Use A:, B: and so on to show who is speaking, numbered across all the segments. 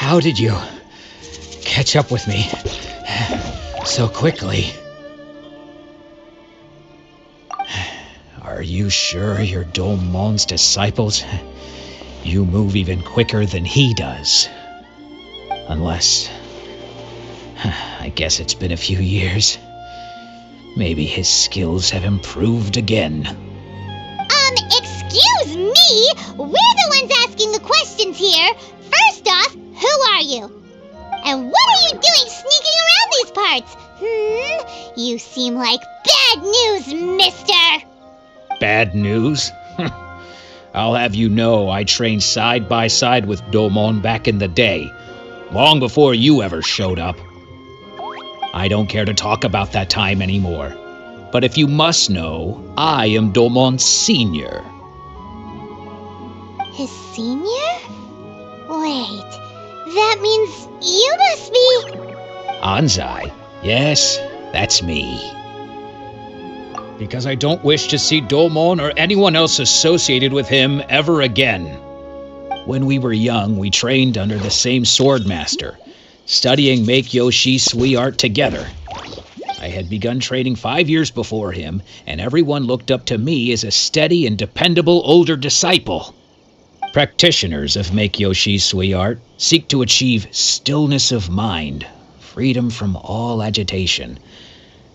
A: How did you catch up with me so quickly? Are you sure you're Domon's disciples? You move even quicker than he does. Unless... I guess it's been a few years. Maybe his skills have improved again.
B: Excuse me? We're the ones asking the questions here. First off, who are you? And what are you doing sneaking around these parts? You seem like bad news, mister!
A: Bad news? I'll have you know I trained side by side with Domon back in the day, long before you ever showed up. I don't care to talk about that time anymore. But if you must know, I am Domon's senior.
B: His senior? Wait, that means you must be...
A: Anzai? Yes, that's me. Because I don't wish to see Domon or anyone else associated with him ever again. When we were young, we trained under the same swordmaster, studying Meikyo Shisui art together. I had begun training 5 years before him, and everyone looked up to me as a steady and dependable older disciple. Practitioners of Meikyo Shisui art seek to achieve stillness of mind, freedom from all agitation.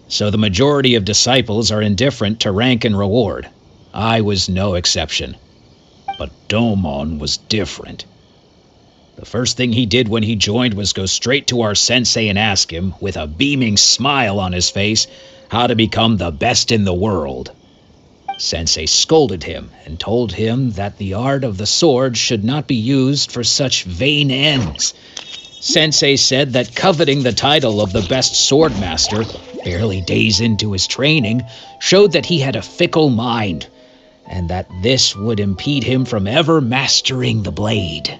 A: So the majority of disciples are indifferent to rank and reward. I was no exception. But Domon was different. The first thing he did when he joined was go straight to our sensei and ask him, with a beaming smile on his face, how to become the best in the world. Sensei scolded him and told him that the art of the sword should not be used for such vain ends. Sensei said that coveting the title of the best swordmaster, barely days into his training, showed that he had a fickle mind, and that this would impede him from ever mastering the blade.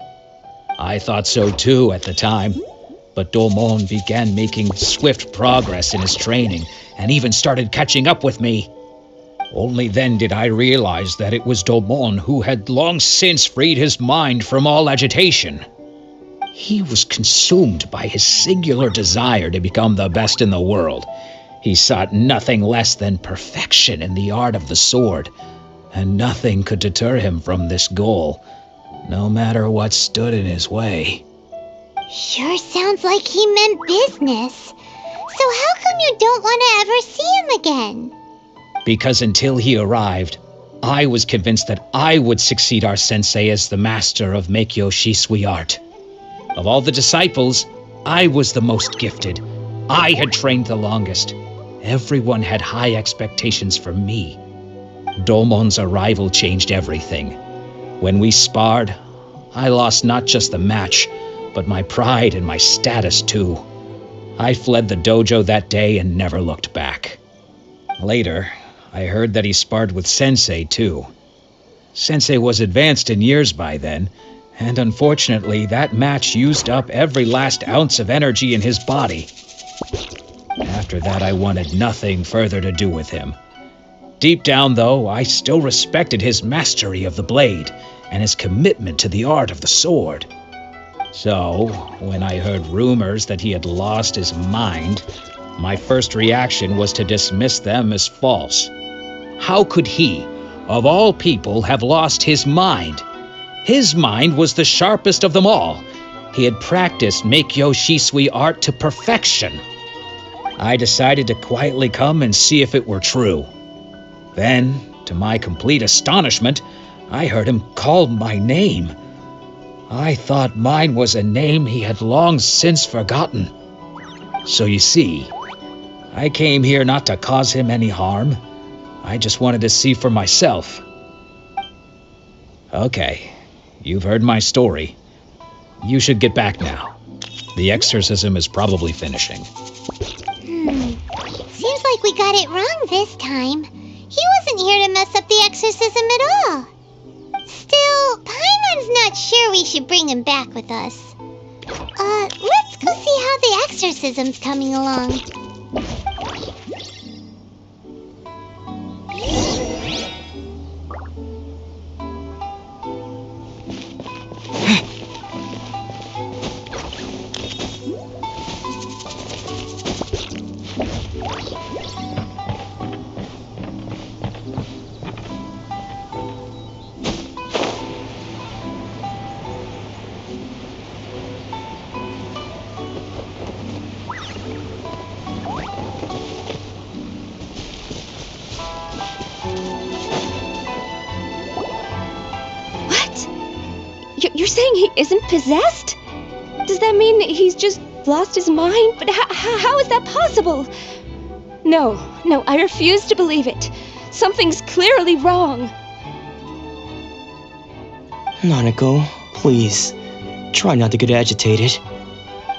A: I thought so too at the time, but Domon began making swift progress in his training and even started catching up with me. Only then did I realize that it was Domon who had long since freed his mind from all agitation. He was consumed by his singular desire to become the best in the world. He sought nothing less than perfection in the art of the sword, and nothing could deter him from this goal, no matter what stood in his way.
B: Sure sounds like he meant business. So how come you don't want to ever see him again?
A: Because until he arrived, I was convinced that I would succeed our sensei as the master of Meikyo Shisui art. Of all the disciples, I was the most gifted. I had trained the longest. Everyone had high expectations for me. Domon's arrival changed everything. When we sparred, I lost not just the match, but my pride and my status too. I fled the dojo that day and never looked back. Later, I heard that he sparred with Sensei too. Sensei was advanced in years by then, and unfortunately that match used up every last ounce of energy in his body. After that, I wanted nothing further to do with him. Deep down, though, I still respected his mastery of the blade and his commitment to the art of the sword. So, when I heard rumors that he had lost his mind, my first reaction was to dismiss them as false. How could he, of all people, have lost his mind? His mind was the sharpest of them all. He had practiced Meikyo Shisui art to perfection. I decided to quietly come and see if it were true. Then, to my complete astonishment, I heard him call my name. I thought mine was a name he had long since forgotten. So you see, I came here not to cause him any harm. I just wanted to see for myself. Okay, you've heard my story. You should get back now. The exorcism is probably finishing.
B: Seems like we got it wrong this time. He wasn't here to mess up the exorcism at all. Still, Paimon's not sure we should bring him back with us. Let's go see how the exorcism's coming along.
C: saying he isn't possessed? Does that mean he's just lost his mind? But how is that possible? No, I refuse to believe it. Something's clearly wrong.
D: Nanako, please, try not to get agitated.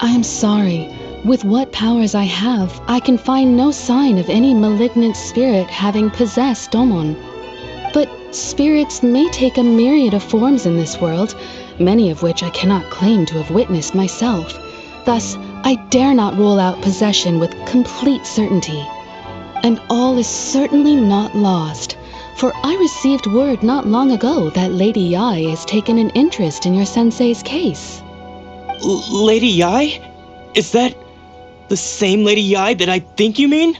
E: I am sorry. With what powers I have, I can find no sign of any malignant spirit having possessed Domon. But spirits may take a myriad of forms in this world, many of which I cannot claim to have witnessed myself. Thus, I dare not rule out possession with complete certainty. And all is certainly not lost, for I received word not long ago that Lady Yai has taken an interest in your sensei's case.
D: Lady Yai? Is that the same Lady Yai that I think you mean?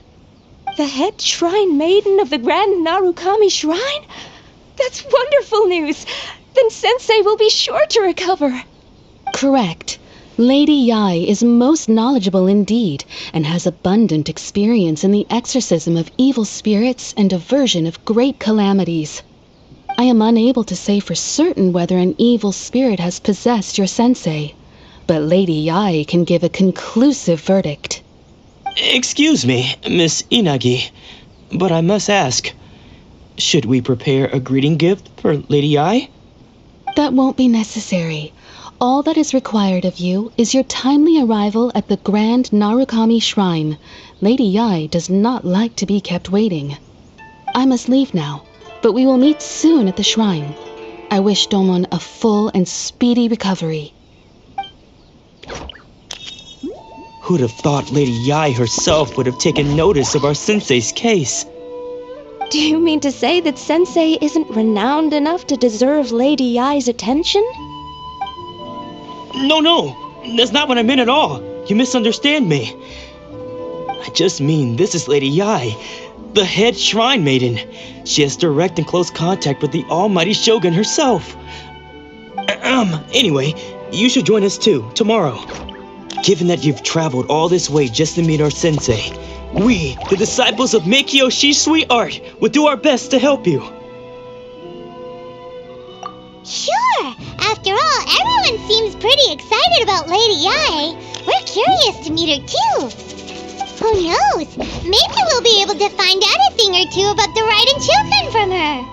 C: The head shrine maiden of the Grand Narukami Shrine? That's wonderful news! Then Sensei will be sure to recover.
E: Correct. Lady Yai is most knowledgeable indeed, and has abundant experience in the exorcism of evil spirits and aversion of great calamities. I am unable to say for certain whether an evil spirit has possessed your sensei, but Lady Yai can give a conclusive verdict.
D: Excuse me, Miss Inagi, but I must ask, should we prepare a greeting gift for Lady Yai?
E: That won't be necessary. All that is required of you is your timely arrival at the Grand Narukami Shrine. Lady Yai does not like to be kept waiting. I must leave now, but we will meet soon at the shrine. I wish Domon a full and speedy recovery.
D: Who'd have thought Lady Yai herself would have taken notice of our sensei's case?
C: Do you mean to say that Sensei isn't renowned enough to deserve Lady Yai's attention?
D: No, that's not what I meant at all. You misunderstand me. I just mean this is Lady Yai, the head shrine maiden. She has direct and close contact with the almighty Shogun herself. Anyway, you should join us too, tomorrow. Given that you've traveled all this way just to meet our sensei, we, the disciples of Meikyo Shisui Art, will do our best to help you.
B: Sure! After all, everyone seems pretty excited about Lady Yai. We're curious to meet her too. Who knows? Maybe we'll be able to find out a thing or two about the Raiden children from her.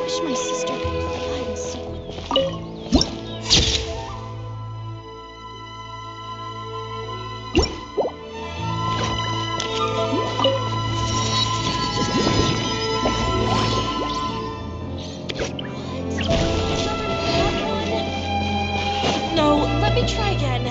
C: Wish my sister could fly and soar. No, let me try again.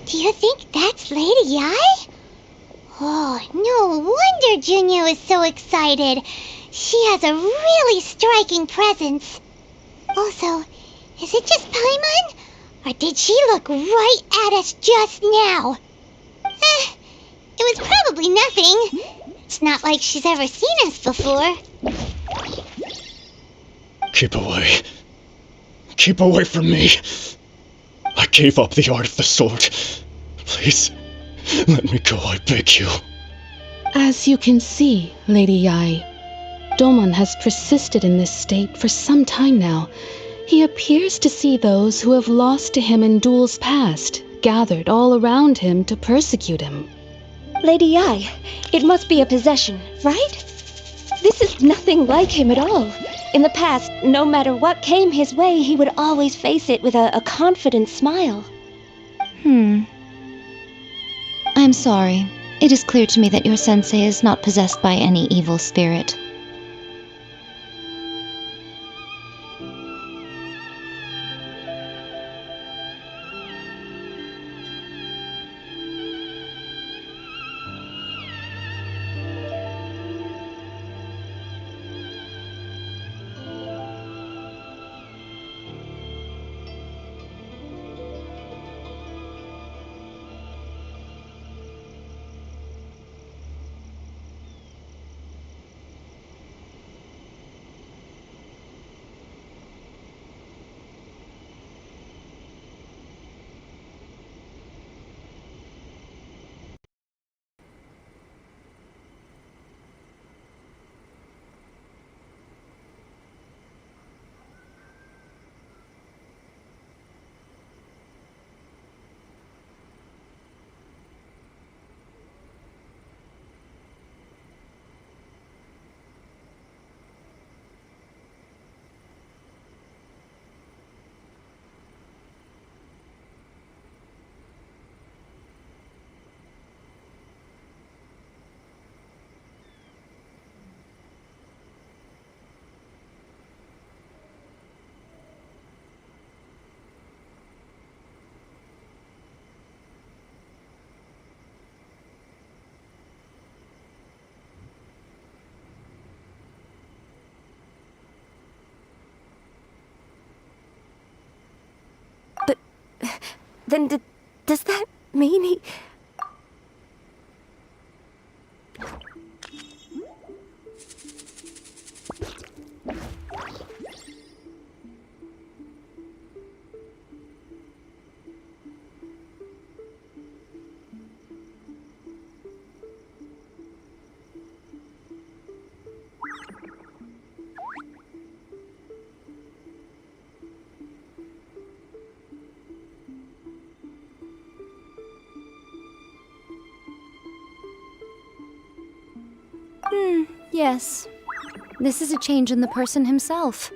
B: Do you think that's Lady Yai? Oh, no wonder Junior is so excited. She has a really striking presence. Also, is it just Paimon? Or did she look right at us just now? It was probably nothing. It's not like she's ever seen us before.
F: Keep away. Keep away from me. I gave up the art of the sword. Please, let me go, I beg you.
E: As you can see, Lady Yai, Domon has persisted in this state for some time now. He appears to see those who have lost to him in duels past, gathered all around him to persecute him.
C: Lady Yai, it must be a possession, right? This is nothing like him at all. In the past, no matter what came his way, he would always face it with a confident smile.
G: I'm sorry. It is clear to me that your sensei is not possessed by any evil spirit.
C: Then does that mean he... Yes. This is a change in the person himself.